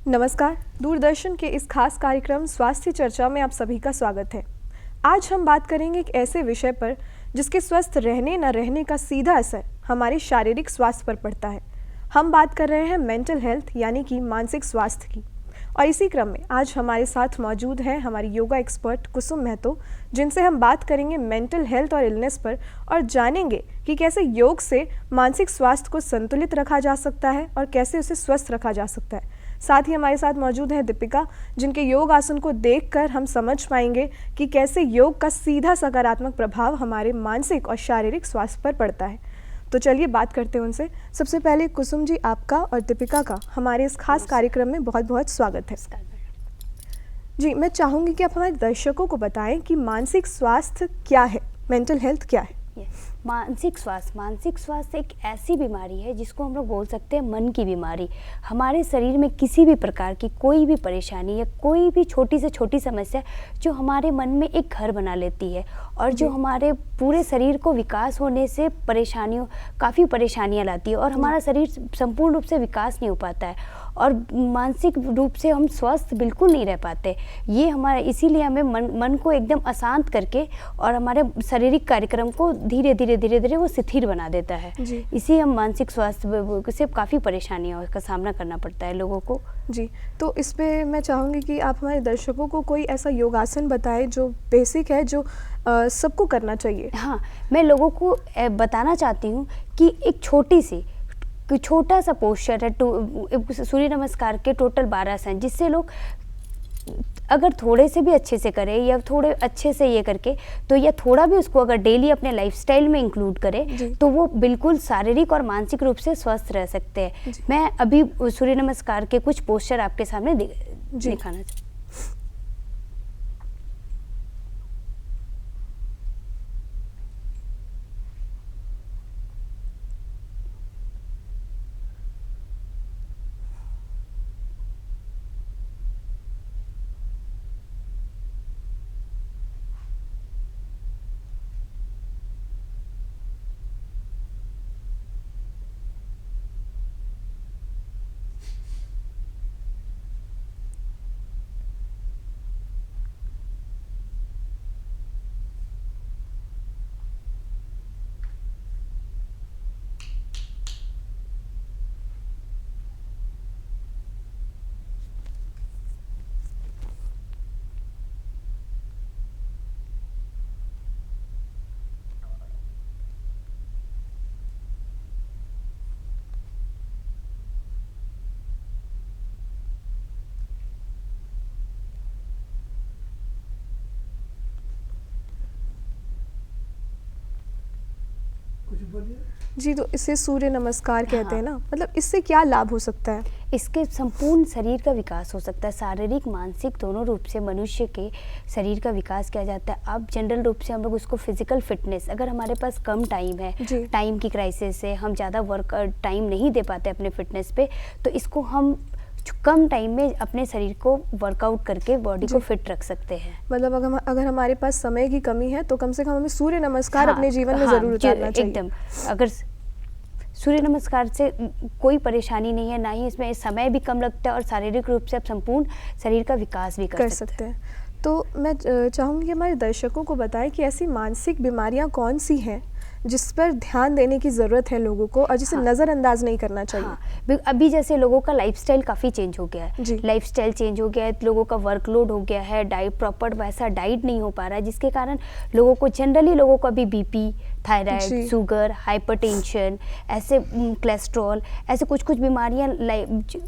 नमस्कार। दूरदर्शन के इस खास कार्यक्रम स्वास्थ्य चर्चा में आप सभी का स्वागत है। आज हम बात करेंगे एक ऐसे विषय पर जिसके स्वस्थ रहने न रहने का सीधा असर हमारे शारीरिक स्वास्थ्य पर पड़ता है। हम बात कर रहे हैं मेंटल हेल्थ यानी कि मानसिक स्वास्थ्य की। और इसी क्रम में आज हमारे साथ मौजूद हैं हमारी योगा एक्सपर्ट कुसुम महतो, जिनसे हम बात करेंगे मेंटल हेल्थ और इलनेस पर और जानेंगे कि कैसे योग से मानसिक स्वास्थ्य को संतुलित रखा जा सकता है और कैसे उसे स्वस्थ रखा जा सकता है। साथ ही हमारे साथ मौजूद है दीपिका, जिनके योग आसन को देखकर हम समझ पाएंगे कि कैसे योग का सीधा सकारात्मक प्रभाव हमारे मानसिक और शारीरिक स्वास्थ्य पर पड़ता है। तो चलिए बात करते हैं उनसे। सबसे पहले कुसुम जी, आपका और दीपिका का हमारे इस खास कार्यक्रम में बहुत बहुत स्वागत है। जी, मैं चाहूँगी कि आप हमारे दर्शकों को बताएं कि मानसिक स्वास्थ्य क्या है, मेंटल हेल्थ क्या है। मानसिक स्वास्थ्य एक ऐसी बीमारी है जिसको हम लोग बोल सकते हैं मन की बीमारी। हमारे शरीर में किसी भी प्रकार की कोई भी परेशानी या कोई भी छोटी से छोटी समस्या जो हमारे मन में एक घर बना लेती है और जो हमारे पूरे शरीर को विकास होने से काफ़ी परेशानियाँ लाती है और हमारा शरीर संपूर्ण रूप से विकास नहीं हो पाता है और मानसिक रूप से हम स्वस्थ बिल्कुल नहीं रह पाते। ये हमारा इसीलिए हमें मन को एकदम अशांत करके और हमारे शारीरिक कार्यक्रम को धीरे धीरे वो शिथिल बना देता है। इसी हम मानसिक स्वास्थ्य से काफ़ी परेशानियों का सामना करना पड़ता है लोगों को। जी, तो इस पे मैं चाहूँगी कि आप हमारे दर्शकों को कोई ऐसा योगासन बताएं जो बेसिक है, जो सबको करना चाहिए। हाँ, मैं लोगों को बताना चाहती हूँ कि एक छोटा सा पोस्चर है। सूर्य नमस्कार के टोटल 12 आसन, जिससे लोग अगर थोड़े से भी अच्छे से करें या थोड़े अच्छे से ये करके तो या थोड़ा भी उसको अगर डेली अपने लाइफस्टाइल में इंक्लूड करें तो वो बिल्कुल शारीरिक और मानसिक रूप से स्वस्थ रह सकते हैं। मैं अभी सूर्य नमस्कार के कुछ पोस्चर आपके सामने दिखाना चाहती हूँ। जी, तो इसे सूर्य नमस्कार कहते हैं ना, मतलब इससे क्या लाभ हो सकता है? इसके संपूर्ण शरीर का विकास हो सकता है, शारीरिक मानसिक दोनों रूप से मनुष्य के शरीर का विकास किया जाता है। अब जनरल रूप से हम लोग उसको फिजिकल फिटनेस, अगर हमारे पास कम टाइम है, टाइम की क्राइसिस है, हम ज़्यादा वर्क टाइम नहीं दे पाते अपने फिटनेस पे, तो इसको हम कम टाइम में अपने शरीर को वर्कआउट करके बॉडी को फिट रख सकते हैं। मतलब अगर हमारे पास समय की कमी है तो कम से कम हमें सूर्य नमस्कार अपने जीवन में जरूर उतारना चाहिए। एकदम, अगर सूर्य नमस्कार से कोई परेशानी नहीं है, ना ही इसमें समय भी कम लगता है और शारीरिक रूप से आप संपूर्ण शरीर का विकास भी कर सकते हैं। तो मैं चाहूँगी कि हमारे दर्शकों को बताएं कि ऐसी मानसिक बीमारियां कौन सी हैं जिस पर ध्यान देने की ज़रूरत है लोगों को और जिसे नज़रअंदाज नहीं करना चाहिए। अभी जैसे लोगों का लाइफस्टाइल काफ़ी चेंज हो गया है, लाइफस्टाइल चेंज हो गया है, लोगों का वर्कलोड हो गया है, डाइट प्रॉपर वैसा डाइट नहीं हो पा रहा है, जिसके कारण लोगों को अभी बीपी, थायराइड, शुगर, हाइपरटेंशन, ऐसे कोलेस्ट्रॉल, ऐसे कुछ बीमारियां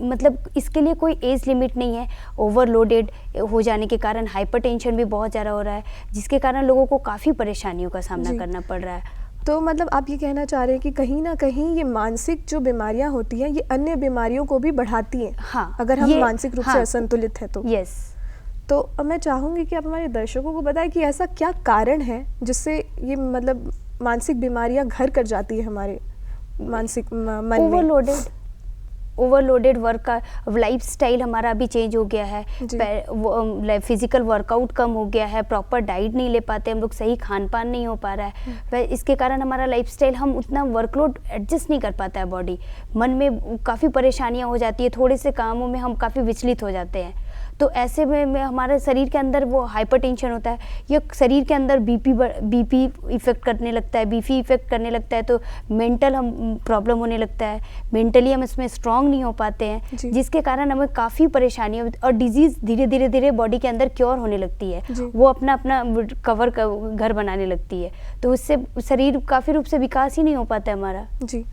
मतलब इसके लिए कोई एज लिमिट नहीं है। ओवरलोडेड हो जाने के कारण हाइपरटेंशन भी बहुत ज़्यादा हो रहा है, जिसके कारण लोगों को काफ़ी परेशानियों का सामना करना पड़ रहा है। तो मतलब आप ये कहना चाह रहे हैं कि कहीं ना कहीं ये मानसिक जो बीमारियां होती हैं ये अन्य बीमारियों को भी बढ़ाती हैं। अगर हम मानसिक रूप से असंतुलित हैं तो। तो मैं चाहूँगी कि आप हमारे दर्शकों को बताएं कि ऐसा क्या कारण है जिससे ये मतलब मानसिक बीमारियां घर कर जाती है हमारे मानसिक मन में। ओवरलोडेड वर्क का लाइफ स्टाइल हमारा अभी चेंज हो गया है, फिजिकल वर्कआउट कम हो गया है, प्रॉपर डाइट नहीं ले पाते हम लोग, सही खान पान नहीं हो पा रहा है, इसके कारण हमारा लाइफ स्टाइल, हम उतना वर्कलोड एडजस्ट नहीं कर पाता है बॉडी, मन में काफ़ी परेशानियाँ हो जाती है, थोड़े से कामों में हम काफ़ी विचलित हो जाते हैं। तो ऐसे में हमारे शरीर के अंदर वो हाइपरटेंशन होता है, या शरीर के अंदर बीपी इफेक्ट करने लगता है, बीपी इफेक्ट करने लगता है, तो मेंटल हम प्रॉब्लम होने लगता है, मेंटली हम इसमें स्ट्रांग नहीं हो पाते हैं, जिसके कारण हमें काफ़ी परेशानियाँ और डिजीज़ धीरे धीरे बॉडी के अंदर क्योर होने लगती है, वो अपना अपना कवर घर बनाने लगती है, तो उससे शरीर काफ़ी रूप से विकास ही नहीं हो पाता है हमारा। जी,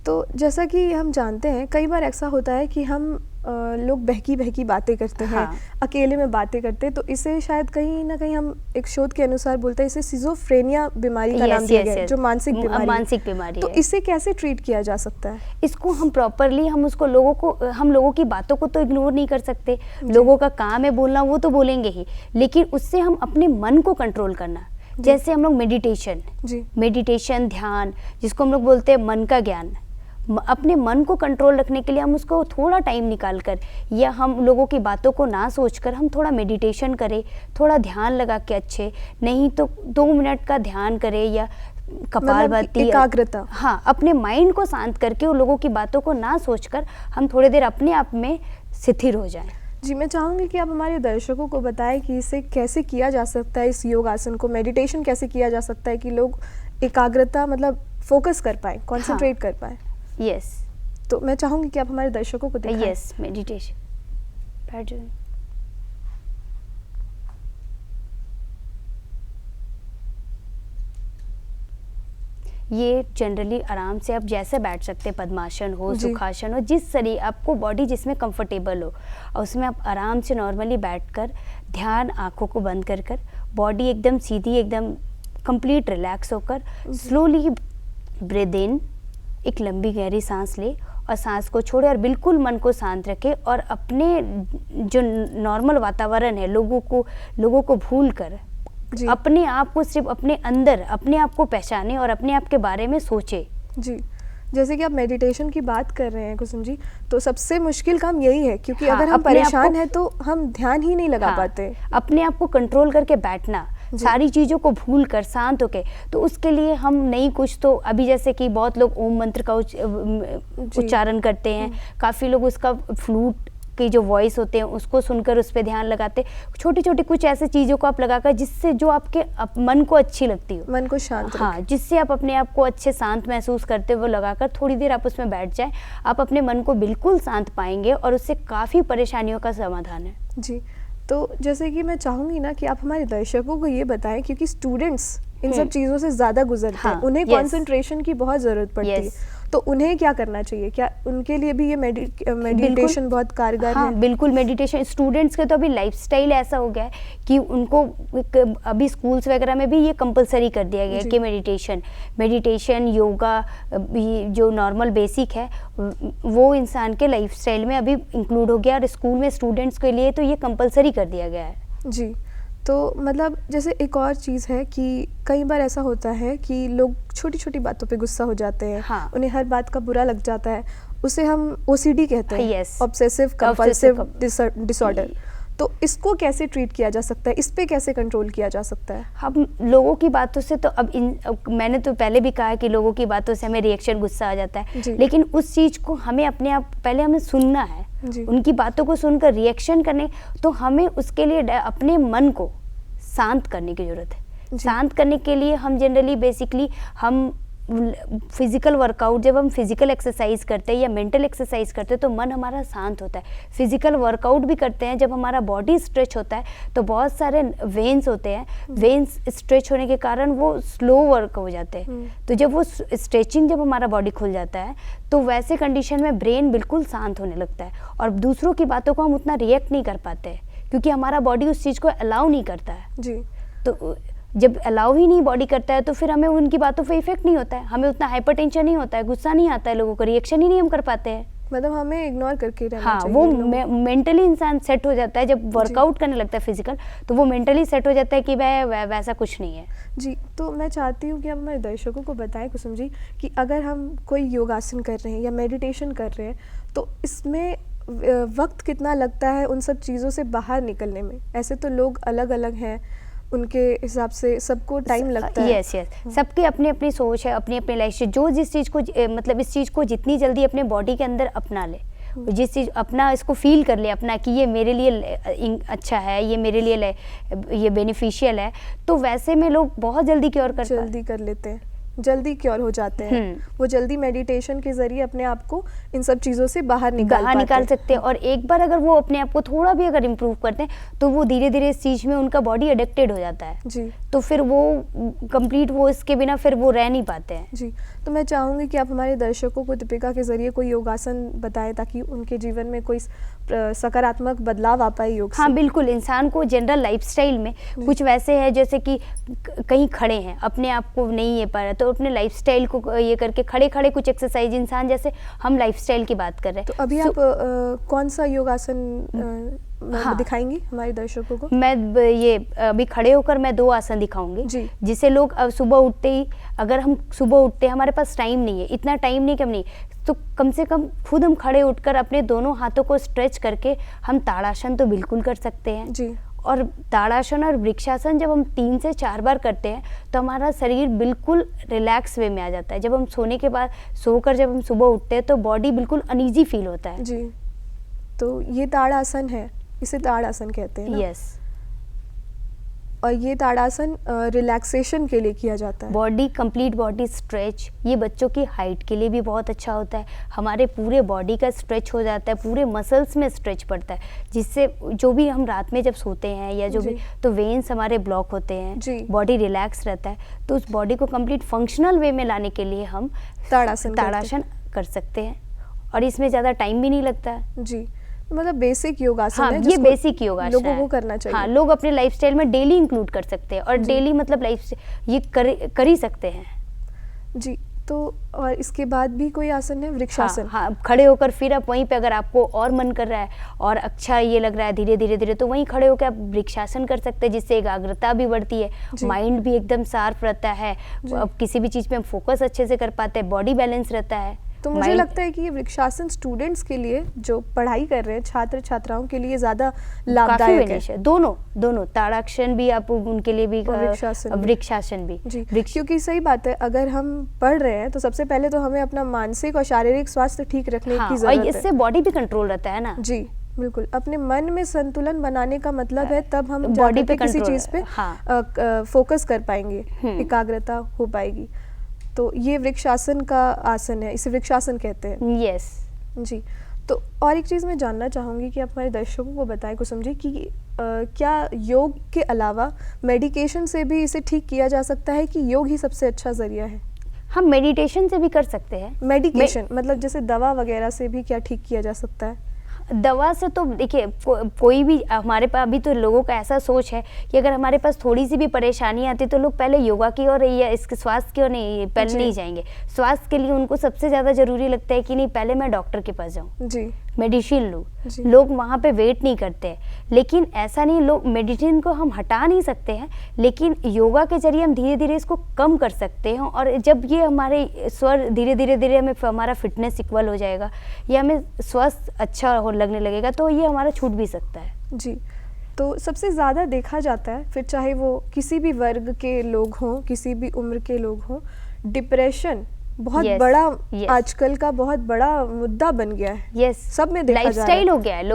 तो जैसा कि हम जानते हैं कई बार ऐसा होता है कि हम लोग बहकी बातें करते हैं, अकेले में बातें करते हैं, तो इसे शायद कहीं ना कहीं हम एक शोध के अनुसार बोलते हैं इसे सिजोफ्रेनिया बीमारी का नाम दिया गया है, जो मानसिक बीमारी तो इसे कैसे ट्रीट किया जा सकता है? इसको हम प्रॉपरली, हम लोगों की बातों को तो इग्नोर नहीं कर सकते, लोगों का काम है बोलना, वो तो बोलेंगे ही, लेकिन उससे हम अपने मन को कंट्रोल करना, जैसे हम लोग मेडिटेशन, ध्यान, जिसको हम लोग बोलते हैं मन का ज्ञान, अपने मन को कंट्रोल रखने के लिए हम उसको थोड़ा टाइम निकाल कर, या हम लोगों की बातों को ना सोचकर हम थोड़ा मेडिटेशन करें, थोड़ा ध्यान लगा के, अच्छे नहीं तो 2 मिनट का ध्यान करें, या कपालभाति, एकाग्रता, हाँ, अपने माइंड को शांत करके उन लोगों की बातों को ना सोचकर हम थोड़ी देर अपने आप में स्थिर हो जाएं। जी, मैं चाहूँगी कि आप हमारे दर्शकों को बताएं कि इसे कैसे किया जा सकता है, इस योग आसन को, मेडिटेशन कैसे किया जा सकता है कि लोग एकाग्रता मतलब फोकस कर पाए, कॉन्सेंट्रेट कर पाए। यस, तो मैं चाहूँगी कि आप हमारे दर्शकों को दिखाएं। Yes, meditation pattern. ये जनरली आराम से आप जैसे बैठ सकते हैं, पद्मासन हो, सुखासन हो, जिस शरीर आपको बॉडी जिसमें कंफर्टेबल हो, और उसमें आप आराम से नॉर्मली बैठकर ध्यान, आँखों को बंद कर बॉडी एकदम सीधी, एकदम कंप्लीट रिलैक्स होकर स्लोली ब्रीद इन, एक लंबी गहरी सांस ले और सांस को छोड़े, और बिल्कुल मन को शांत रखे, और अपने जो नॉर्मल वातावरण है, लोगों को भूल कर अपने आप को सिर्फ अपने अंदर, अपने आप को पहचाने और अपने आप के बारे में सोचे। जी, जैसे कि आप मेडिटेशन की बात कर रहे हैं कुसुम जी, तो सबसे मुश्किल काम यही है, क्योंकि अगर हम परेशान हैं तो हम ध्यान ही नहीं लगा पाते। अपने आप को कंट्रोल करके बैठना, सारी चीज़ों को भूल कर शांत होके, तो उसके लिए हम नहीं कुछ तो अभी जैसे कि बहुत लोग ओम मंत्र का उच्चारण करते हैं, काफ़ी लोग उसका फ्लूट की जो वॉइस होते हैं उसको सुनकर उस पर ध्यान लगाते, छोटी छोटी कुछ ऐसे चीज़ों को आप लगाकर जिससे जो आपके मन को अच्छी लगती हो, मन को शांत, हाँ, जिससे आप अपने आप को अच्छे शांत महसूस करते हुए लगाकर थोड़ी देर आप उसमें बैठ जाएं, आप अपने मन को बिल्कुल शांत पाएंगे, और उससे काफ़ी परेशानियों का समाधान है। जी, तो जैसे कि मैं चाहूँगी ना कि आप हमारे दर्शकों को ये बताएं, क्योंकि स्टूडेंट्स इन सब चीज़ों से ज़्यादा गुजरते हैं, उन्हें कंसंट्रेशन की बहुत ज़रूरत पड़ती है, तो उन्हें क्या करना चाहिए? क्या उनके लिए भी ये मेडिटेशन बहुत कारगर है? बिल्कुल, मेडिटेशन स्टूडेंट्स के तो अभी लाइफस्टाइल ऐसा हो गया है कि उनको अभी स्कूल्स वगैरह में भी ये कंपलसरी कर दिया गया है कि मेडिटेशन, योगा, जो नॉर्मल बेसिक है वो इंसान के लाइफस्टाइल में अभी इंक्लूड हो गया, और स्कूल में स्टूडेंट्स के लिए तो ये कंपलसरी कर दिया गया है। जी, तो मतलब जैसे एक और चीज़ है कि कई बार ऐसा होता है कि लोग छोटी छोटी बातों पे गुस्सा हो जाते हैं, उन्हें हर बात का बुरा लग जाता है, उसे हम OCD कहते हैं, ऑब्सेसिव कंपल्सिव डिसऑर्डर। तो इसको कैसे ट्रीट किया जा सकता है, इस पे कैसे कंट्रोल किया जा सकता है? हम लोगों की बातों से तो मैंने तो पहले भी कहा कि लोगों की बातों से हमें रिएक्शन, गुस्सा आ जाता है, लेकिन उस चीज़ को हमें अपने आप पहले हमें सुनना है, उनकी बातों को सुनकर रिएक्शन करने, तो हमें उसके लिए अपने मन को शांत करने की ज़रूरत है। शांत करने के लिए हम जनरली बेसिकली हम फिजिकल वर्कआउट, जब हम फिजिकल एक्सरसाइज करते हैं या मेंटल एक्सरसाइज करते हैं तो मन हमारा शांत होता है। फिजिकल वर्कआउट भी करते हैं, जब हमारा बॉडी स्ट्रेच होता है तो बहुत सारे वेन्स होते हैं, वेन्स स्ट्रेच होने के कारण वो स्लो वर्क हो जाते हैं, तो जब वो स्ट्रेचिंग, जब हमारा बॉडी खुल जाता है तो वैसे कंडीशन में ब्रेन बिल्कुल शांत होने लगता है, और दूसरों की बातों को हम उतना रिएक्ट नहीं कर पाते हैं क्योंकि हमारा बॉडी उस चीज़ को अलाउ नहीं करता है। जी, तो जब अलाउ ही नहीं बॉडी करता है तो फिर हमें उनकी बातों पे इफेक्ट नहीं होता है, हमें उतना हाइपरटेंशन नहीं होता है, गुस्सा नहीं आता है, लोगों को रिएक्शन ही नहीं हम कर पाते हैं। मतलब हमें इग्नोर करके रहना चाहिए। वो मेंटली इंसान सेट हो जाता है, जब वर्कआउट करने लगता है फिजिकल, तो वो मेंटली सेट हो जाता है कि वैसा कुछ नहीं है। जी, तो मैं चाहती हूँ कि आप हमारे दर्शकों को बताएं कुसुम जी कि अगर हम कोई योगासन कर रहे हैं या मेडिटेशन कर रहे हैं तो इसमें वक्त कितना लगता है उन सब चीज़ों से बाहर निकलने में? ऐसे तो लोग अलग अलग हैं, उनके हिसाब से सबको टाइम लगता है। यस यस, सबकी अपनी अपनी सोच है, अपनी अपनी लाइफ से जो जिस चीज़ को मतलब इस चीज़ को जितनी जल्दी अपने बॉडी के अंदर अपना ले, जिस चीज़ अपना इसको फील कर ले अपना कि ये मेरे लिए अच्छा है, ये मेरे लिए ये बेनिफिशियल है, तो वैसे में लोग बहुत जल्दी क्योर जल्दी कर लेते हैं, जल्दी क्योर हो जाते हैं। वो जल्दी मेडिटेशन के जरिए अपने आप को इन सब चीज़ों से बाहर निकाल सकते हैं। और एक बार अगर वो अपने आप को थोड़ा भी अगर इम्प्रूव करते हैं तो वो धीरे धीरे इस चीज़ में उनका बॉडी एडिक्टेड हो जाता है जी। तो फिर वो कंप्लीट वो इसके बिना फिर वो रह नहीं पाते हैं जी। तो मैं चाहूँगी कि आप हमारे दर्शकों को दीपिका के जरिए कोई योगासन बताएं ताकि उनके जीवन में कोई सकारात्मक बदलाव आ पाए योग से। हाँ बिल्कुल, इंसान को जनरल लाइफस्टाइल में कुछ वैसे है जैसे कि कहीं खड़े हैं, अपने आप को नहीं ये पा रहा, तो अपने लाइफस्टाइल को ये करके खड़े खड़े कुछ एक्सरसाइज, इंसान जैसे हम लाइफस्टाइल की बात कर रहे हैं तो अभी आप कौन सा योगासन दिखाएंगी हमारे दर्शकों को? मैं ये अभी खड़े होकर मैं 2 आसन दिखाऊंगी जिसे लोग अब सुबह उठते ही, अगर हम सुबह उठते हैं, हमारे पास टाइम नहीं है, इतना टाइम नहीं, कम नहीं, तो कम से कम खुद हम खड़े उठकर अपने दोनों हाथों को स्ट्रेच करके हम ताड़ासन तो बिल्कुल कर सकते हैं जी। और ताड़ासन और वृक्षासन जब हम 3 से 4 बार करते हैं तो हमारा शरीर बिल्कुल रिलैक्स वे में आ जाता है। जब हम सोने के बाद सोकर जब हम सुबह उठते हैं तो बॉडी बिल्कुल अनईजी फील होता है जी। तो ये ताड़ासन है, इसे ताड़ासन कहते हैं ना? यस। और ये ताड़ासन रिलैक्सेशन के लिए किया जाता है। बॉडी कंप्लीट बॉडी स्ट्रेच, ये बच्चों की हाइट के लिए भी बहुत अच्छा होता है, हमारे पूरे बॉडी का स्ट्रेच हो जाता है, पूरे मसल्स में स्ट्रेच पड़ता है, जिससे जो भी हम रात में जब सोते हैं या जो भी, तो वेन्स हमारे ब्लॉक होते हैं, बॉडी रिलैक्स रहता है, तो उस बॉडी को कंप्लीट फंक्शनल वे में लाने के लिए हम ताड़ासन कर सकते हैं और इसमें ज़्यादा टाइम भी नहीं लगता है जी। मतलब बेसिक योगासन है, ये बेसिक योगासन लोगों को करना चाहिए। हाँ, लोग अपने लाइफस्टाइल में डेली इंक्लूड कर सकते हैं और डेली मतलब लाइफ ये कर ही सकते हैं जी। तो और इसके बाद भी कोई आसन है, वृक्षासन? हाँ, खड़े होकर फिर आप वहीं पे अगर आपको और मन कर रहा है और अच्छा ये लग रहा है धीरे धीरे तो वहीं खड़े होकर आप वृक्षासन कर सकते हैं, जिससे एकाग्रता भी बढ़ती है, माइंड भी एकदम शार्प रहता है, अब किसी भी चीज़ पे हम फोकस अच्छे से कर पाते हैं, बॉडी बैलेंस रहता है। तो मुझे लगता है कि ये वृक्षासन स्टूडेंट्स के लिए जो पढ़ाई कर रहे हैं, छात्र छात्राओं के लिए ज़्यादा लाभदायक है। दोनों ताड़ासन भी आप उनके लिए भी, वृक्षासन भी जी। क्योंकि सही बात है, अगर हम पढ़ रहे हैं तो सबसे पहले तो हमें अपना मानसिक और शारीरिक स्वास्थ्य ठीक रखने की जरूरत है। और इससे बॉडी भी कंट्रोल रहता है ना जी। बिल्कुल, अपने मन में संतुलन बनाने का मतलब है तब हम बॉडी पे किसी चीज़ पे फोकस कर पाएंगे, एकाग्रता हो पाएगी। तो ये वृक्षासन का आसन है, इसे वृक्षासन कहते हैं। यस जी। तो और एक चीज़ मैं जानना चाहूँगी कि आप हमारे दर्शकों को बताएं, कुछ समझे कि क्या योग के अलावा मेडिकेशन से भी इसे ठीक किया जा सकता है कि योग ही सबसे अच्छा ज़रिया है? हम मेडिटेशन से भी कर सकते हैं। मेडिकेशन मतलब जैसे दवा वगैरह से भी क्या ठीक किया जा सकता है? दवा से तो देखिए कोई भी, हमारे पास अभी तो लोगों का ऐसा सोच है कि अगर हमारे पास थोड़ी सी भी परेशानी आती तो लोग पहले योगा की ओर या इसके स्वास्थ्य की ओर पहले नहीं जाएंगे। स्वास्थ्य के लिए उनको सबसे ज़्यादा जरूरी लगता है कि नहीं पहले मैं डॉक्टर के पास जाऊँ जी, मेडिसिन लूँ। लोग वहाँ पे वेट नहीं करते हैं, लेकिन ऐसा नहीं, लोग मेडिसिन को हम हटा नहीं सकते हैं, लेकिन योगा के जरिए हम धीरे धीरे इसको कम कर सकते हैं। और जब ये हमारे स्वर धीरे धीरे हमें हमारा फिटनेस इक्वल हो जाएगा या हमें स्वस्थ अच्छा लगने लगेगा तो ये हमारा छूट भी सकता है जी। तो सबसे ज़्यादा देखा जाता है, फिर चाहे वो किसी भी वर्ग के लोग हों, किसी भी उम्र के लोग हों, डिप्रेशन बहुत बड़ा आजकल का बहुत बड़ा मुद्दा बन गया है। सब में देखा जा रहा है। लाइफस्टाइल हो गया है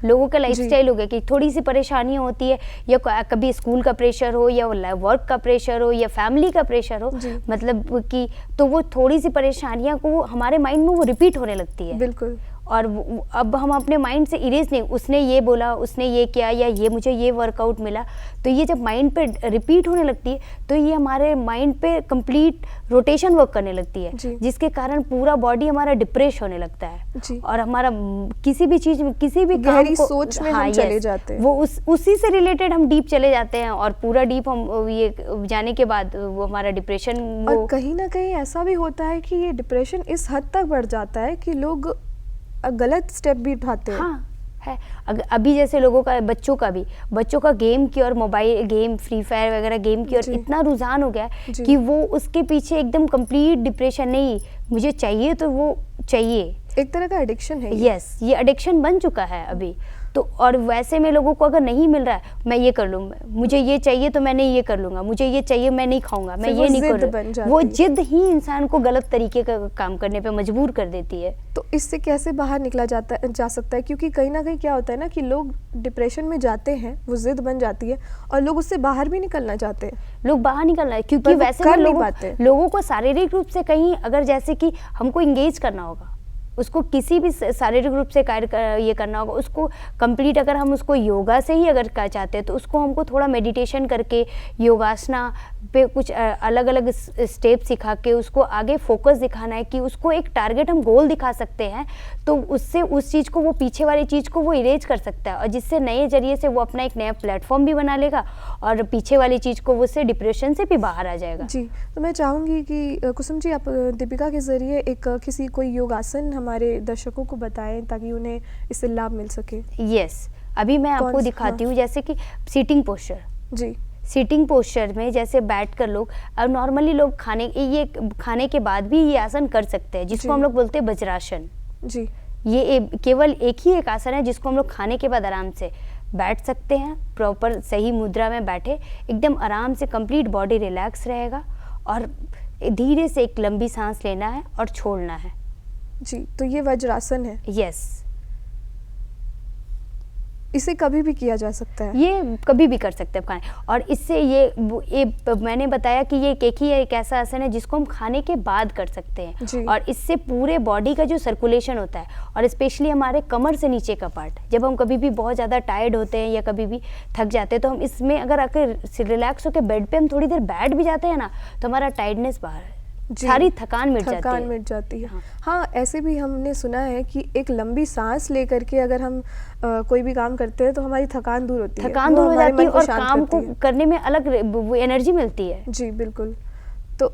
लोगों का लाइफस्टाइल हो गया कि थोड़ी सी परेशानी होती है, या कभी स्कूल का प्रेशर हो या वर्क का प्रेशर हो या फैमिली का प्रेशर हो, मतलब कि तो वो थोड़ी सी परेशानियां को हमारे माइंड में वो रिपीट होने लगती है। बिल्कुल। और अब हम अपने माइंड से इरेज नहीं, उसने ये बोला, उसने ये किया, या ये मुझे ये वर्कआउट मिला, तो ये जब माइंड पे रिपीट होने लगती है तो ये हमारे माइंड पे कंप्लीट रोटेशन वर्क करने लगती है, जिसके कारण पूरा बॉडी हमारा डिप्रेस होने लगता है और हमारा किसी भी चीज में, किसी भी गहरी सोच में हम चले जाते हैं। वो उसी से रिलेटेड हम डीप चले जाते हैं और पूरा डीप हम ये जाने के बाद वो हमारा डिप्रेशन, और कहीं ना कहीं ऐसा भी होता है कि ये डिप्रेशन इस हद तक बढ़ जाता है कि लोग गलत स्टेप भी उठाते हैं। हाँ है, अभी जैसे लोगों का, बच्चों का गेम की और मोबाइल गेम, फ्री फायर वगैरह गेम की और इतना रुझान हो गया है कि वो उसके पीछे एकदम कंप्लीट डिप्रेशन, नहीं मुझे चाहिए तो वो चाहिए, एक तरह का एडिक्शन है यस, ये एडिक्शन बन चुका है अभी। तो और वैसे में लोगों को अगर नहीं मिल रहा है, मैं ये कर लूँगा, मुझे ये चाहिए तो मैंने ये कर लूँगा, मुझे ये चाहिए मैं नहीं खाऊंगा, मैं ये नहीं करूँगा, वो जिद ही इंसान को गलत तरीके का काम करने पे मजबूर कर देती है। तो इससे कैसे बाहर निकला जा सकता है? क्योंकि कहीं ना कहीं क्या होता है ना कि लोग डिप्रेशन में जाते हैं, वो जिद बन जाती है और लोग उससे बाहर भी निकलना चाहते हैं, लोग बाहर निकलना है, क्योंकि वैसे में लोगों को शारीरिक रूप से कहीं अगर जैसे कि हमको इंगेज करना होगा, उसको किसी भी शारीरिक रूप से ये करना होगा, उसको कंप्लीट अगर हम उसको योगा से ही अगर चाहते हैं तो उसको हमको थोड़ा मेडिटेशन करके योगासना पे कुछ अलग अलग स्टेप सिखा के उसको आगे फोकस दिखाना है कि उसको एक टारगेट हम गोल दिखा सकते हैं, तो उससे उस चीज़ को, वो पीछे वाली चीज़ को वो इरेज कर सकता है और जिससे नए जरिए से वो अपना एक नया प्लेटफॉर्म भी बना लेगा और पीछे वाली चीज़ को, वो उससे डिप्रेशन से भी बाहर आ जाएगा। जी, तो मैं चाहूँगी कि कुसुम जी आप दीपिका के ज़रिए एक किसी कोई योगासन हमारे दर्शकों को बताएं ताकि उन्हें इससे लाभ मिल सके। यस, अभी मैं आपको दिखाती हूँ, जैसे कि सीटिंग पोस्चर। जी, सीटिंग पोस्चर में जैसे बैठ कर लोग, अब नॉर्मली लोग खाने के बाद भी ये आसन कर सकते हैं, जिसको हम लोग बोलते हैं वज्रासन। जी, ये केवल एक ही एक आसन है जिसको हम लोग खाने के बाद आराम से बैठ सकते हैं, प्रॉपर सही मुद्रा में बैठे, एकदम आराम से कंप्लीट बॉडी रिलैक्स रहेगा और धीरे से एक लंबी सांस लेना है और छोड़ना है। जी, तो ये वज्रासन है। यस, इसे कभी भी किया जा सकता है, ये कभी भी कर सकते हैं खाने, और इससे ये मैंने बताया कि ये एक ही एक ऐसा आसन है जिसको हम खाने के बाद कर सकते हैं और इससे पूरे बॉडी का जो सर्कुलेशन होता है और स्पेशली हमारे कमर से नीचे का पार्ट, जब हम कभी भी बहुत ज़्यादा टायर्ड होते हैं या कभी भी थक जाते हैं तो हम इसमें अगर आकर रिलैक्स होकर बेड पे हम थोड़ी देर बैठ भी जाते हैं ना, तो हमारा टायर्डनेस बाहर है, सारी थकान मिट जाती है। हाँ, ऐसे भी हमने सुना है कि एक लंबी सांस लेकर के अगर हम कोई भी काम करते हैं तो हमारी थकान दूर होती है, थकान दूर हो जाती है और काम को करने में अलग एनर्जी मिलती है। जी बिल्कुल। तो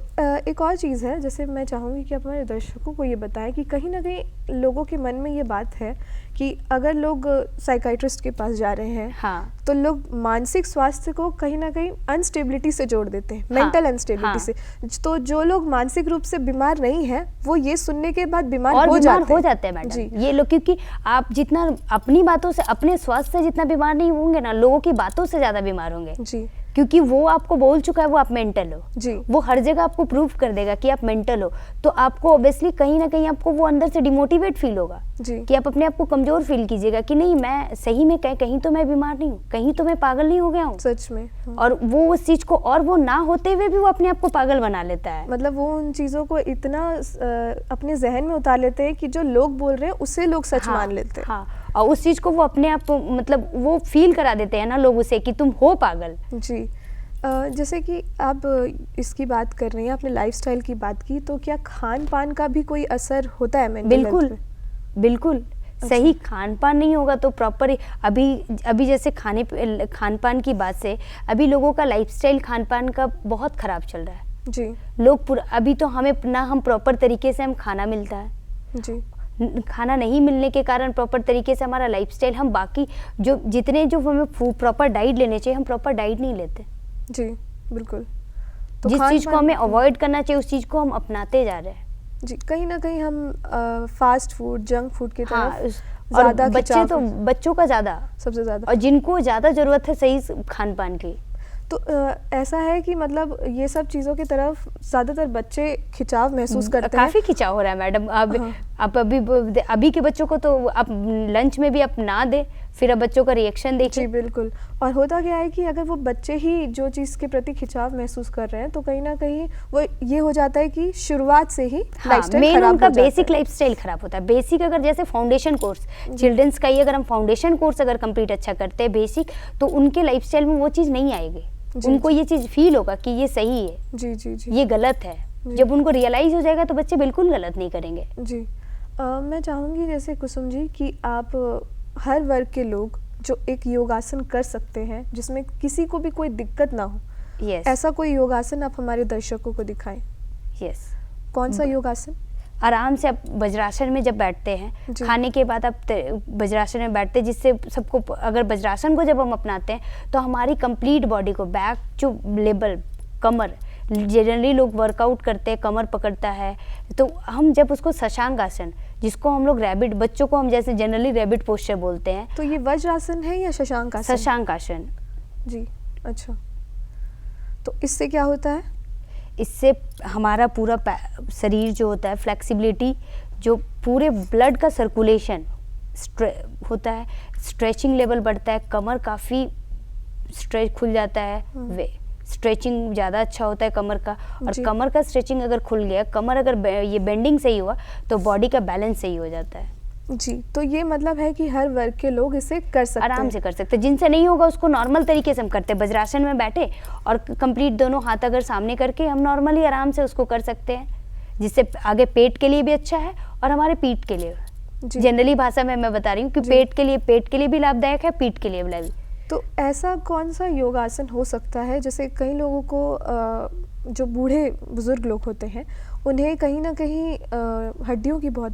एक और चीज़ है, जैसे मैं चाहूँगी कि आप हमारे दर्शकों को ये बताएं कि कहीं ना कहीं लोगों के मन में ये बात है कि अगर लोग साइकाइट्रिस्ट के पास जा रहे हैं, हाँ, तो लोग मानसिक स्वास्थ्य को कहीं ना कहीं अनस्टेबिलिटी से जोड़ देते हैं, मेंटल अनस्टेबिलिटी से। तो जो लोग मानसिक रूप से बीमार नहीं हैं वो ये सुनने के बाद बीमार हो जाते हैं मैडम। ये लोग, क्योंकि आप जितना अपनी बातों से, अपने स्वास्थ्य से जितना बीमार नहीं होंगे ना, लोगों की बातों से ज़्यादा बीमार होंगे। जी, क्योंकि वो आपको बोल चुका है वो आप मेंटल हो। जी, वो हर जगह आपको प्रूफ कर देगा कि आप मेंटल हो, तो आपको ऑब्वियसली कहीं ना कहीं आपको वो अंदर से डिमोटिवेट फील होगा कि आप अपने आप को कमजोर फील कीजिएगा कि नहीं, मैं सही में कहीं तो मैं बीमार नहीं हूँ, कहीं तो मैं पागल नहीं हो गया हूँ सच में। हाँ। और वो उस चीज को, और वो ना होते हुए भी वो अपने आप को पागल बना लेता है, मतलब वो उन चीजों को इतना अपने जहन में उतार लेते हैं कि जो लोग बोल रहे हैं उससे लोग सच मान लेते हैं। हाँ, और उस चीज को वो अपने आप को, मतलब वो फील करा देते हैं ना लोग उसे कि तुम हो पागल। जी, जैसे कि आप इसकी बात कर रही हैं, आपने लाइफस्टाइल की बात की, तो क्या खान पान का भी कोई असर होता है मेंटल हेल्थ पे? बिल्कुल। अच्छा। सही खान पान नहीं होगा तो प्रॉपर, अभी जैसे खान पान की बात से, अभी लोगों का लाइफस्टाइल खान पान का बहुत खराब चल रहा है। जी, लोग अभी तो हमें ना हम प्रॉपर तरीके से हम खाना मिलता है। जी, खाना नहीं मिलने के कारण प्रॉपर तरीके से हमारा लाइफस्टाइल, हम बाकी जो जितने जो हमें प्रॉपर डाइट लेने चाहिए, हम प्रॉपर डाइट नहीं लेते। जी बिल्कुल। तो जिस चीज़ को हमें अवॉइड करना चाहिए उस चीज़ को हम अपनाते जा रहे हैं। जी, कहीं ना कहीं हम फास्ट फूड, जंक फूड की तरफ ज़्यादा, बच्चों का ज़्यादा, सबसे ज़्यादा, और जिनको ज़्यादा ज़रूरत है सही खान पान की। तो ऐसा है कि मतलब ये सब चीज़ों की तरफ ज़्यादातर बच्चे खिंचाव महसूस करते हैं। काफ़ी खिंचाव हो रहा है मैडम। आप अभी के बच्चों को तो आप लंच में भी आप ना दे, फिर अब बच्चों का रिएक्शन देखिए। जी बिल्कुल। और होता क्या है कि अगर वो बच्चे ही जो चीज़ के प्रति खिंचाव महसूस कर रहे हैं तो कहीं ना कहीं वो ये हो जाता है कि शुरुआत से ही लाइफस्टाइल खराब हो जाता है। बेसिक लाइफस्टाइल खराब होता है। बेसिक अगर जैसे फाउंडेशन कोर्स चिल्ड्रंस का ही अगर हम फाउंडेशन कोर्स अगर कंप्लीट अच्छा करते हैं बेसिक, तो उनके लाइफस्टाइल में वो चीज़ नहीं आएगी। उनको ये चीज़ फील होगा कि ये सही है, जी जी जी, ये गलत है। जब उनको रियलाइज हो जाएगा तो बच्चे बिल्कुल गलत नहीं करेंगे। जी, मैं चाहूँगी जैसे कुसुम जी कि आप हर वर्ग के लोग जो एक योगासन कर सकते हैं जिसमें किसी को भी कोई दिक्कत ना हो, ऐसा कोई योगासन आप हमारे दर्शकों को दिखाएं। कौन सा योगासन? आराम से आप वज्रासन में जब बैठते हैं, खाने के बाद आप वज्रासन में बैठते हैं, जिससे सबको, अगर वज्रासन को जब हम अपनाते हैं तो हमारी कंप्लीट बॉडी को, बैक जो लेवल, कमर, जनरली लोग वर्कआउट करते हैं कमर पकड़ता है, तो हम जब उसको शशांक आसन, जिसको हम लोग रैबिट, बच्चों को हम जैसे जनरली रैबिट पोस्चर बोलते हैं। तो ये वज्रासन है या शशांक आसन? शशांक आसन। जी, अच्छा। तो इससे क्या होता है? इससे हमारा पूरा शरीर जो होता है, फ्लेक्सिबिलिटी, जो पूरे ब्लड का सर्कुलेशन होता है, स्ट्रेचिंग लेवल बढ़ता है, कमर काफ़ी स्ट्रेच खुल जाता है, वे स्ट्रेचिंग ज़्यादा अच्छा होता है कमर का। और कमर का स्ट्रेचिंग अगर खुल गया, कमर अगर ये बेंडिंग सही हुआ तो बॉडी का बैलेंस सही हो जाता है। जी, तो ये मतलब है कि हर वर्ग के लोग इसे कर सकते हैं, आराम से कर सकते हैं। जिनसे नहीं होगा उसको नॉर्मल तरीके से हम करते हैं, वज्रासन में बैठे और कंप्लीट दोनों हाथ अगर सामने करके हम नॉर्मली आराम से उसको कर सकते हैं, जिससे आगे पेट के लिए भी अच्छा है और हमारे पीठ के लिए। जनरली भाषा में मैं बता रही हूँ कि पेट के लिए भी लाभदायक है, पीठ के लिए भी। तो ऐसा कौन सा योगासन हो सकता है, जैसे कई लोगों को जो बूढ़े बुजुर्ग लोग होते हैं उन्हें कहीं ना कहीं हड्डियों की बहुत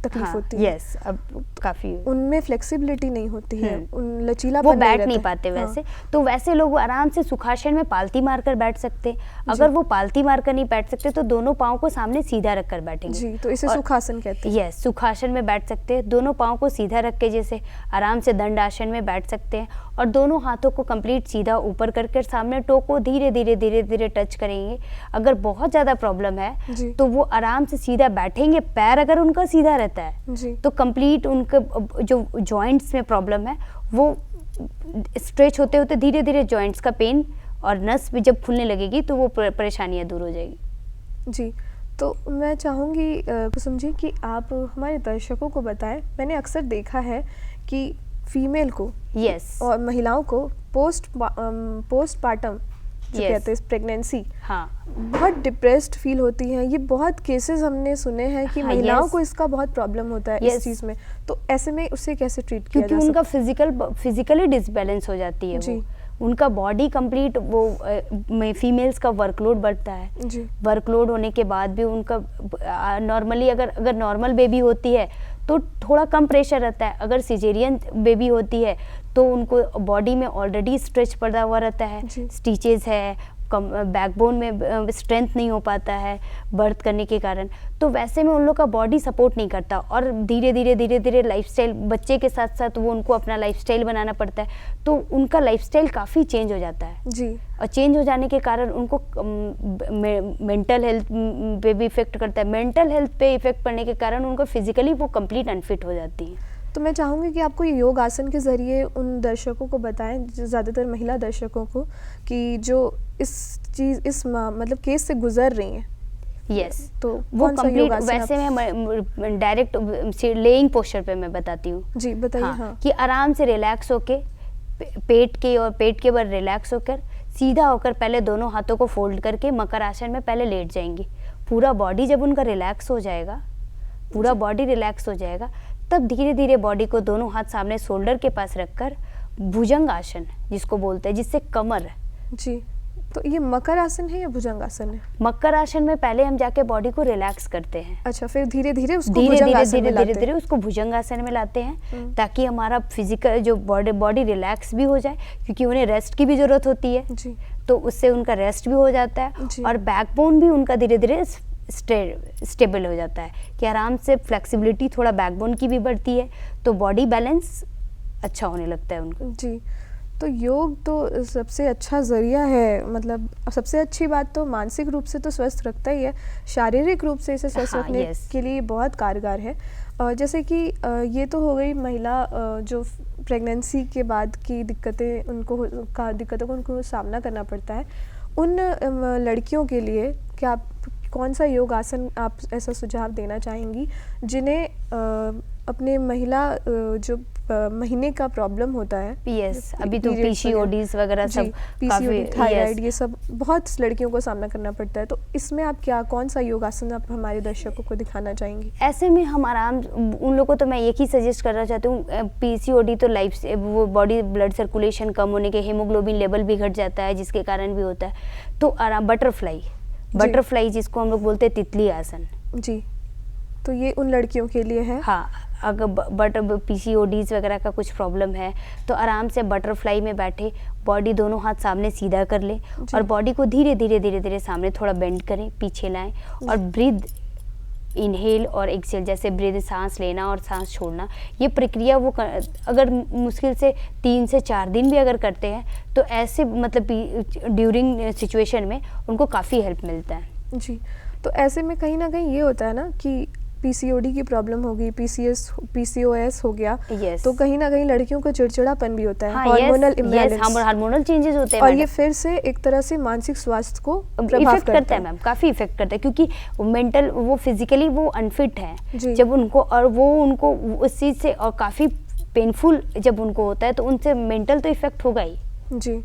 तकलीफ होती है। यस, अब काफी उनमें फ्लेक्सिबिलिटी नहीं होती है, उन लचीलापन वो नहीं बैठ रहता नहीं है। पाते वैसे। तो वैसे लोग आराम से सुखासन में पालती मारकर बैठ सकते हैं। अगर वो पालती मारकर नहीं बैठ सकते तो दोनों पाँव को सामने सीधा रखकर बैठेंगे। जी, तो इसे सुखासन कहते हैं। यस, सुखासन में बैठ सकते हैं, दोनों पाँव को सीधा रख के जैसे आराम से दंड आसन में बैठ सकते हैं और दोनों हाथों को कंप्लीट सीधा ऊपर करके सामने टो को धीरे धीरे टच करेंगे। अगर बहुत ज़्यादा प्रॉब्लम है तो वो आराम से सीधा बैठेंगे। पैर अगर उनका सीधा रहता है तो कंप्लीट उनके जो जॉइंट्स में प्रॉब्लम है वो स्ट्रेच होते होते धीरे धीरे जॉइंट्स का पेन और नस भी जब खुलने लगेगी तो वो परेशानियां दूर हो जाएगी। जी, तो मैं चाहूँगी कुसुम जी कि आप हमारे दर्शकों को बताएं। मैंने अक्सर देखा है कि फीमेल को और महिलाओं को पोस्टपार्टम जो कहते हैं प्रेगनेंसी, बहुत डिप्रेस्ड फील होती हैं। ये बहुत केसेस हमने सुने हैं कि महिलाओं को इसका बहुत प्रॉब्लम होता है इस चीज़ में। तो ऐसे में उसे कैसे ट्रीट किया जा सकता है? क्योंकि उनका फिजिकली डिसबैलेंस हो जाती है वो, उनका बॉडी कंप्लीट वो फीमेल्स का वर्कलोड बढ़ता है। वर्कलोड होने के बाद भी उनका नॉर्मली अगर नॉर्मल बेबी होती है तो थोड़ा कम प्रेशर रहता है। अगर सिजेरियन बेबी होती है तो उनको बॉडी में ऑलरेडी स्ट्रेच पड़ा हुआ रहता है, स्टिचेस है, बैकबोन में स्ट्रेंथ नहीं हो पाता है बर्थ करने के कारण। तो वैसे में उन लोग का बॉडी सपोर्ट नहीं करता और धीरे धीरे लाइफस्टाइल, बच्चे के साथ साथ वो उनको अपना लाइफस्टाइल बनाना पड़ता है। तो उनका लाइफस्टाइल काफ़ी चेंज हो जाता है जी। और चेंज हो जाने के कारण उनको मेंटल हेल्थ पे भी इफेक्ट करता है। मेंटल हेल्थ पे इफेक्ट पड़ने के कारण उनको फिजिकली वो कंप्लीट अनफिट हो जाती है। तो मैं चाहूँगी कि आपको ये योग आसन के ज़रिए उन दर्शकों को बताएं, ज़्यादातर महिला दर्शकों को, कि जो इस मतलब केस से गुजर रही हैं। यस, तो वो कंप्लीट वैसे मैं डायरेक्ट लेइंग पोस्चर पे मैं बताती हूँ। जी बताइए। हाँ, कि आराम से रिलैक्स होके पेट के बल रिलैक्स होकर सीधा होकर पहले दोनों हाथों को फोल्ड करके मकर आसन में पहले लेट जाएंगे। पूरा बॉडी जब उनका रिलैक्स हो जाएगा, पूरा बॉडी रिलैक्स हो जाएगा, तब धीरे धीरे बॉडी को दोनों हाथ सामने शोल्डर के पास रखकर भुजंग आसन जिसको बोलते हैं, जिससे कमर। जी, तो ये मकर आसन है या भुजंग आसन है? मकर आसन में पहले हम जाके बॉडी को रिलैक्स करते हैं। अच्छा, फिर धीरे धीरे उसको भुजंग आसन में लाते हैं ताकि हमारा फिजिकल जो बॉडी रिलैक्स भी हो जाए, क्योंकि उन्हें रेस्ट की भी जरूरत होती है जी। तो उससे उनका रेस्ट भी हो जाता है और बैकबोन भी उनका धीरे धीरे स्टेबल हो जाता है कि आराम से फ्लेक्सिबिलिटी थोड़ा बैकबोन की भी बढ़ती है, तो बॉडी बैलेंस अच्छा होने लगता है उनको जी। तो योग तो सबसे अच्छा ज़रिया है, मतलब सबसे अच्छी बात तो मानसिक रूप से तो स्वस्थ रखता ही है, शारीरिक रूप से इसे स्वस्थ रखने के लिए बहुत कारगर है। जैसे कि ये तो हो गई महिला जो प्रेगनेंसी के बाद की दिक्कतों को उनको सामना करना पड़ता है। उन लड़कियों के लिए क्या कौन सा योग आसन आप ऐसा सुझाव देना चाहेंगी जिन्हें अपने महिला जो महीने का प्रॉब्लम होता है? यस, अभी तो पीसीओडीज वगैरह सब, पीसीओडी, थायराइड, ये सब बहुत लड़कियों को सामना करना पड़ता है। तो इसमें आप कौन सा योग आसन आप हमारे दर्शकों को दिखाना चाहेंगी? ऐसे में हम आराम उन लोगों को तो मैं एक ही सजेस्ट करना चाहती हूँ, पीसीओडी तो लाइफ से वो बॉडी ब्लड सर्कुलेशन कम होने के, हीमोग्लोबिन लेवल भी घट जाता है जिसके कारण भी होता है। तो आराम बटरफ्लाई जिसको हम लोग बोलते हैं तितली आसन जी, तो ये उन लड़कियों के लिए है। हाँ, अगर पीसीओडीज वगैरह का कुछ प्रॉब्लम है तो आराम से बटरफ्लाई में बैठे बॉडी दोनों हाथ सामने सीधा कर ले और बॉडी को धीरे धीरे सामने थोड़ा बेंड करें, पीछे लाएं और ब्रीथ इनहेल और एक्सेल, जैसे ब्रीथ, सांस लेना और सांस छोड़ना, ये प्रक्रिया वो अगर मुश्किल से 3 से 4 दिन भी अगर करते हैं तो ऐसे मतलब ड्यूरिंग सिचुएशन में उनको काफ़ी हेल्प मिलता है। जी, तो ऐसे में कहीं ना कहीं ये होता है ना कि पीसीओडी की प्रॉब्लम होगी, पीसीओएस हो गया, तो कहीं ना कहीं लड़कियों को चिड़चिड़ापन भी होता है, हार्मोनल इम्बैलेंस, हार्मोनल चेंजेस होते हैं और ये फिर से एक तरह से मानसिक स्वास्थ्य को इफेक्ट करता है मैम, काफ़ी इफेक्ट करता है, क्योंकि मेंटल वो फिजिकली वो अनफिट है जब उनको, और वो उनको उस चीज़ से और काफ़ी पेनफुल जब उनको होता है तो उनसे मेंटल तो इफेक्ट होगा ही। जी,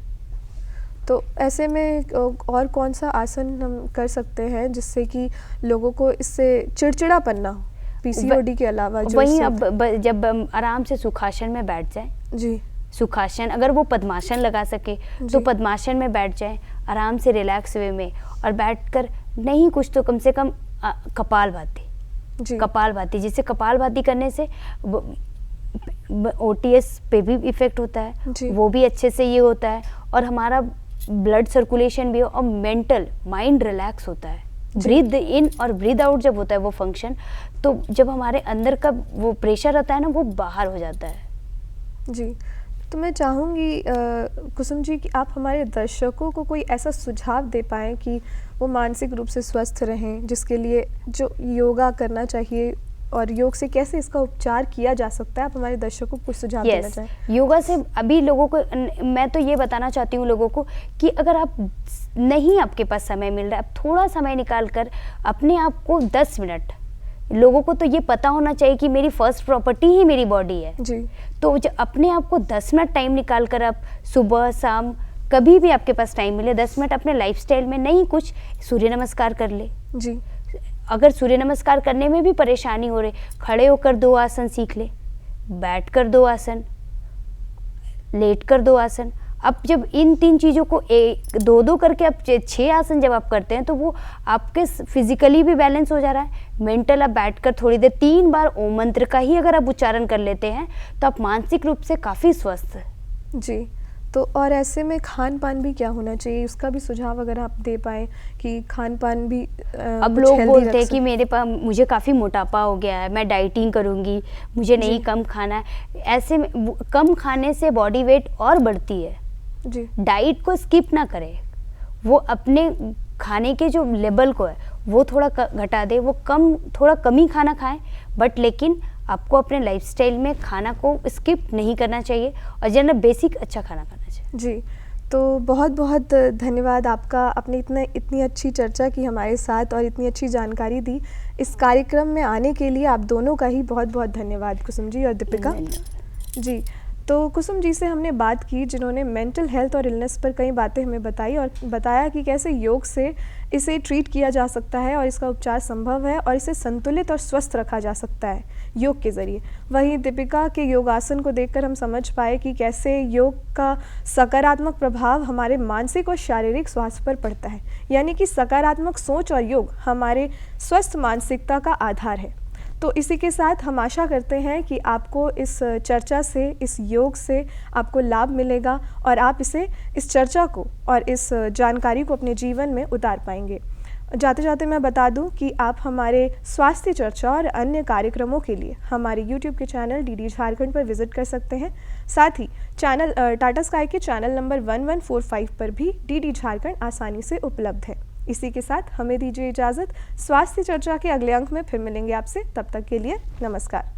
तो ऐसे में और कौन सा आसन हम कर सकते हैं जिससे कि लोगों को इससे चिड़चिड़ापन ना हो, पीसीओडी के अलावा? वही अब जब आराम से सुखासन में बैठ जाए, जी सुखासन, अगर वो पद्मासन लगा सके तो पद्मासन में बैठ जाए आराम से रिलैक्स वे में, और बैठकर नहीं कुछ तो कम से कम कपालभाति, कपालभाति, जिससे कपालभाति करने से ओटीएस पे भी इफेक्ट होता है, वो भी अच्छे से ये होता है, और हमारा ब्लड सर्कुलेशन भी हो, और मेंटल माइंड रिलैक्स होता है। ब्रीद इन और ब्रीद आउट जब होता है वो फंक्शन, तो जब हमारे अंदर का वो प्रेशर रहता है ना, वो बाहर हो जाता है। जी, तो मैं चाहूँगी कुसुम जी कि आप हमारे दर्शकों को कोई ऐसा सुझाव दे पाएँ कि वो मानसिक रूप से स्वस्थ रहें, जिसके लिए जो योगा करना चाहिए और योग से कैसे इसका उपचार किया जा सकता है, आप हमारे दर्शकों को कुछ सुझाव देना चाहें? योगा से अभी लोगों को मैं तो ये बताना चाहती हूँ लोगों को कि अगर आप नहीं, आपके पास समय मिल रहा है, आप थोड़ा समय निकाल कर अपने आप को 10 मिनट, लोगों को तो ये पता होना चाहिए कि मेरी फर्स्ट प्रॉपर्टी ही मेरी बॉडी है जी, तो अपने आप को 10 मिनट टाइम निकाल कर आप सुबह शाम कभी भी आपके पास टाइम मिले 10 मिनट अपने लाइफस्टाइल में नहीं कुछ सूर्य नमस्कार कर ले जी। अगर सूर्य नमस्कार करने में भी परेशानी हो रही, खड़े होकर 2 आसन सीख ले, बैठ कर 2 आसन, लेट कर 2 आसन। अब जब इन 3 चीज़ों को 2-2 करके आप 6 आसन जब आप करते हैं तो वो आपके फिजिकली भी बैलेंस हो जा रहा है, मेंटल। आप बैठकर थोड़ी देर 3 बार ओम मंत्र का ही अगर आप उच्चारण कर लेते हैं तो आप मानसिक रूप से काफ़ी स्वस्थ जी। तो और ऐसे में खान पान भी क्या होना चाहिए, उसका भी सुझाव अगर आप दे पाएँ कि खान पान भी अब लोग बोलते हैं कि मेरे पास मुझे काफ़ी मोटापा हो गया है, मैं डाइटिंग करूँगी, मुझे नहीं कम खाना है। ऐसे में कम खाने से बॉडी वेट और बढ़ती है जी। डाइट को स्किप ना करें, वो अपने खाने के जो लेवल को है वो थोड़ा घटा दे, वो थोड़ा कम ही खाना खाएं, बट लेकिन आपको अपने लाइफस्टाइल में खाना को स्किप नहीं करना चाहिए और जनरल बेसिक अच्छा खाना खाना चाहिए जी। तो बहुत बहुत धन्यवाद आपका, आपने इतनी अच्छी चर्चा की हमारे साथ और इतनी अच्छी जानकारी दी। इस कार्यक्रम में आने के लिए आप दोनों का ही बहुत बहुत धन्यवाद, कुसुम जी और दीपिका जी। तो कुसुम जी से हमने बात की जिन्होंने मेंटल हेल्थ और इलनेस पर कई बातें हमें बताई और बताया कि कैसे योग से इसे ट्रीट किया जा सकता है और इसका उपचार संभव है और इसे संतुलित और स्वस्थ रखा जा सकता है योग के ज़रिए। वहीं दीपिका के योगासन को देखकर हम समझ पाए कि कैसे योग का सकारात्मक प्रभाव हमारे मानसिक और शारीरिक स्वास्थ्य पर पड़ता है, यानी कि सकारात्मक सोच और योग हमारे स्वस्थ मानसिकता का आधार है। तो इसी के साथ हम आशा करते हैं कि आपको इस चर्चा से, इस योग से आपको लाभ मिलेगा और आप इस चर्चा को और इस जानकारी को अपने जीवन में उतार पाएंगे। जाते जाते मैं बता दूं कि आप हमारे स्वास्थ्य चर्चा और अन्य कार्यक्रमों के लिए हमारे YouTube के चैनल DD झारखंड पर विजिट कर सकते हैं। साथ ही चैनल टाटा स्काई के चैनल नंबर 1145 पर भी DD झारखंड आसानी से उपलब्ध है। इसी के साथ हमें दीजिए इजाज़त। स्वास्थ्य चर्चा के अगले अंक में फिर मिलेंगे आपसे, तब तक के लिए नमस्कार।